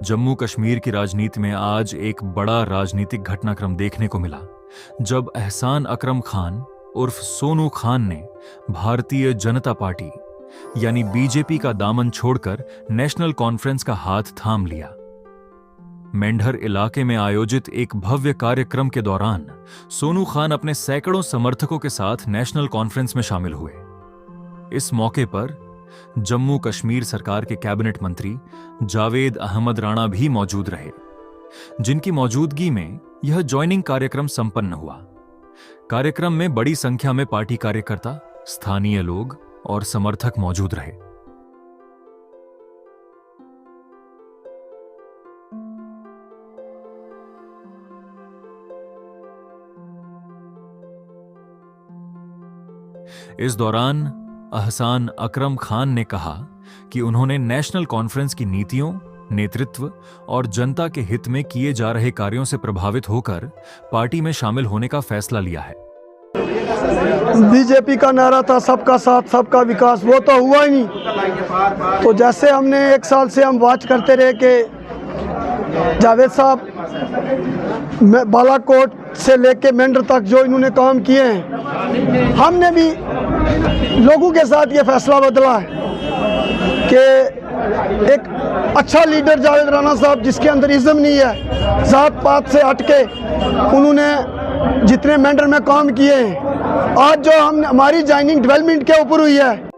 जम्मू कश्मीर की राजनीति में आज एक बड़ा राजनीतिक घटनाक्रम देखने को मिला जब एहसान अकरम खान उर्फ सोनू खान ने भारतीय जनता पार्टी यानी बीजेपी का दामन छोड़कर नेशनल कॉन्फ्रेंस का हाथ थाम लिया। मेंढर इलाके में आयोजित एक भव्य कार्यक्रम के दौरान सोनू खान अपने सैकड़ों समर्थकों के साथ नेशनल कॉन्फ्रेंस में शामिल हुए। इस मौके पर जम्मू कश्मीर सरकार के कैबिनेट मंत्री जावेद अहमद राणा भी मौजूद रहे, जिनकी मौजूदगी में यह ज्वाइनिंग कार्यक्रम संपन्न हुआ। कार्यक्रम में बड़ी संख्या में पार्टी कार्यकर्ता, स्थानीय लोग और समर्थक मौजूद रहे। इस दौरान एहसान अकरम खान ने कहा कि उन्होंने नेशनल कॉन्फ्रेंस की नीतियों, नेतृत्व और जनता के हित में किए जा रहे कार्यों से प्रभावित होकर पार्टी में शामिल होने का फैसला लिया है। बीजेपी का नारा था सबका साथ सबका विकास, वो तो हुआ ही नहीं। तो जैसे हमने 1 साल से हम बात करते रहे कि जावेद साहब बालाकोट से लेके मेंढर तक जो इन्होंने काम किए हैं, हमने भी लोगों के साथ ये फैसला बदला है कि एक अच्छा लीडर जावेद राणा साहब, जिसके अंदर इज्म नहीं है, जात पात से हटके उन्होंने जितने मेंढर में काम किए हैं, आज जो हमारी ज्वाइनिंग डेवलपमेंट के ऊपर हुई है।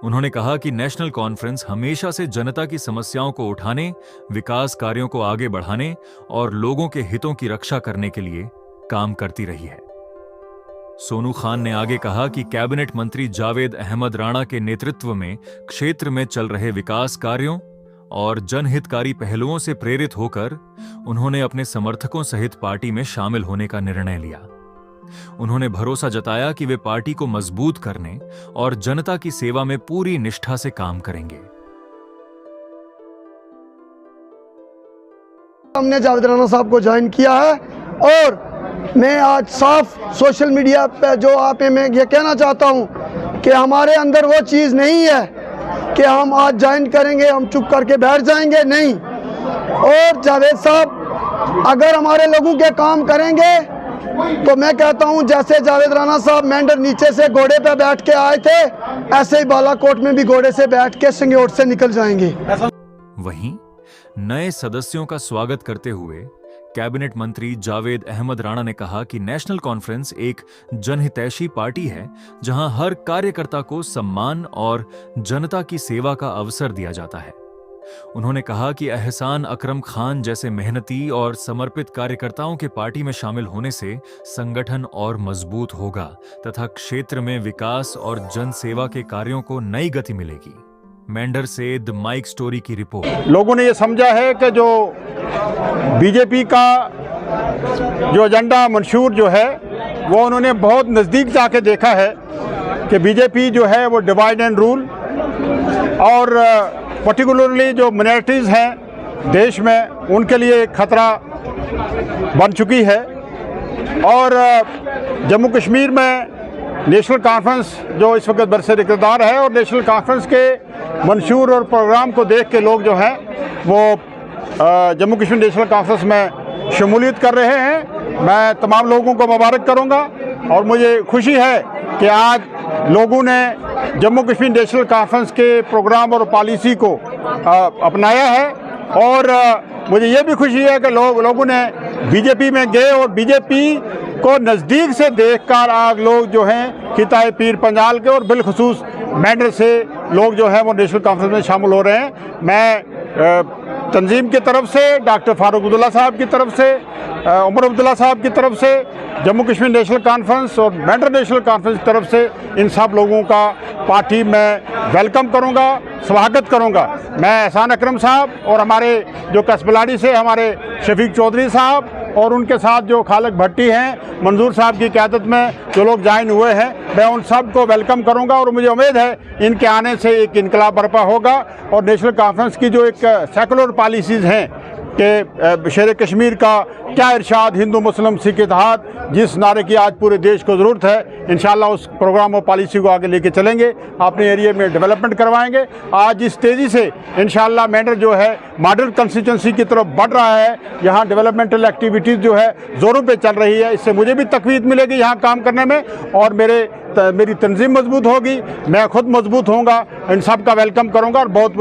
उन्होंने कहा कि नेशनल कॉन्फ्रेंस हमेशा से जनता की समस्याओं को उठाने, विकास कार्यों को आगे बढ़ाने और लोगों के हितों की रक्षा करने के लिए काम करती रही है। सोनू खान ने आगे कहा कि कैबिनेट मंत्री जावेद अहमद राणा के नेतृत्व में क्षेत्र में चल रहे विकास कार्यों और जनहितकारी पहलुओं से प्रेरित होकर उन्होंने अपने समर्थकों सहित पार्टी में शामिल होने का निर्णय लिया। उन्होंने भरोसा जताया कि वे पार्टी को मजबूत करने और जनता की सेवा में पूरी निष्ठा से काम करेंगे। हमने जावेद राणा साहब को ज्वाइन किया है और मैं आज साफ सोशल मीडिया पे जो आप मैं ये कहना चाहता हूँ कि हमारे अंदर वो चीज़ नहीं है कि हम आज ज्वाइन करेंगे, हम चुप करके बैठ जाएंगे, नहीं। और जावेद साहब अगर हमारे लोगों के काम करेंगे तो मैं कहता हूँ जैसे जावेद राणा साहब मेंढर नीचे से घोड़े पे बैठ के आए थे, ऐसे ही बालाकोट में भी घोड़े से बैठ के संगोट से निकल जाएंगे। वहीं नए सदस्यों का स्वागत करते हुए कैबिनेट मंत्री जावेद अहमद राणा ने कहा कि नेशनल कॉन्फ्रेंस एक जनहितैषी पार्टी है, जहां हर कार्यकर्ता को सम्मान और जनता की सेवा का अवसर दिया जाता है। उन्होंने कहा कि एहसान अकरम खान जैसे मेहनती और समर्पित कार्यकर्ताओं के पार्टी में शामिल होने से संगठन और मजबूत होगा तथा क्षेत्र में विकास और जन सेवा के कार्यों को नई गति मिलेगी। मेंढर से द माइक स्टोरी की रिपोर्ट। लोगों ने ये समझा है कि जो बीजेपी का जो एजेंडा मंशूर जो है वो उन्होंने बहुत नज़दीक जाके देखा है कि बीजेपी जो है वो डिवाइड एंड रूल और पर्टिकुलरली जो मिनॉरिटीज़ हैं देश में उनके लिए खतरा बन चुकी है। और जम्मू कश्मीर में नेशनल कॉन्फ्रेंस जो इस वक्त बरसर इक़्तिदार है और नेशनल कॉन्फ्रेंस के मंशूर और प्रोग्राम को देख के लोग जो हैं वो जम्मू कश्मीर नेशनल कॉन्फ्रेंस में शमूलियत कर रहे हैं। मैं तमाम लोगों को मुबारक करूंगा और मुझे खुशी है कि आज लोगों ने जम्मू कश्मीर नेशनल कॉन्फ्रेंस के प्रोग्राम और पॉलिसी को अपनाया है। और मुझे ये भी खुशी है कि लोगों ने बीजेपी में गए और बीजेपी को नज़दीक से देखकर आज लोग जो हैं खिताए पीर पंजाल के और बिलखुसूस मेंढर से लोग जो हैं वो नेशनल कॉन्फ्रेंस में शामिल हो रहे हैं। मैं तंजीम की तरफ से, डॉक्टर फारूक अब्दुल्ला साहब की तरफ से, उमर अब्दुल्ला साहब की तरफ से, जम्मू कश्मीर नेशनल कॉन्फ्रेंस और मेंढर नेशनल कॉन्फ्रेंस की तरफ से इन सब लोगों का पार्टी में वेलकम करूंगा, स्वागत करूंगा। मैं एहसान अकरम साहब और हमारे जो कसबलाड़ी से हमारे शफीक चौधरी साहब और उनके साथ जो खालिक भट्टी हैं, मंजूर साहब की क़यादत में जो लोग ज्वाइन हुए हैं, मैं उन सब को वेलकम करूंगा और मुझे उम्मीद है इनके आने से एक इनकलाब बर्पा होगा और नेशनल कॉन्फ्रेंस की जो एक सेकुलर पॉलिसीज़ हैं कि शेर कश्मीर का क्या इरशाद हिंदू मुस्लिम सिख इत्तेहाद, जिस नारे की आज पूरे देश को ज़रूरत है, इंशाल्लाह उस प्रोग्राम और पॉलिसी को आगे लेके चलेंगे, अपने एरिया में डेवलपमेंट करवाएंगे। आज इस तेज़ी से इंशाल्लाह मेंढर जो है मॉडल कंस्टिट्यूंसी की तरफ बढ़ रहा है, यहाँ डेवलपमेंटल एक्टिविटीज़ जो है ज़ोरों पे चल रही है। इससे मुझे भी तकवीत मिलेगी यहाँ काम करने में, और मेरी तंजीम मजबूत होगी, मैं खुद मजबूत होऊंगा, इन सब का वेलकम करूँगा और बहुत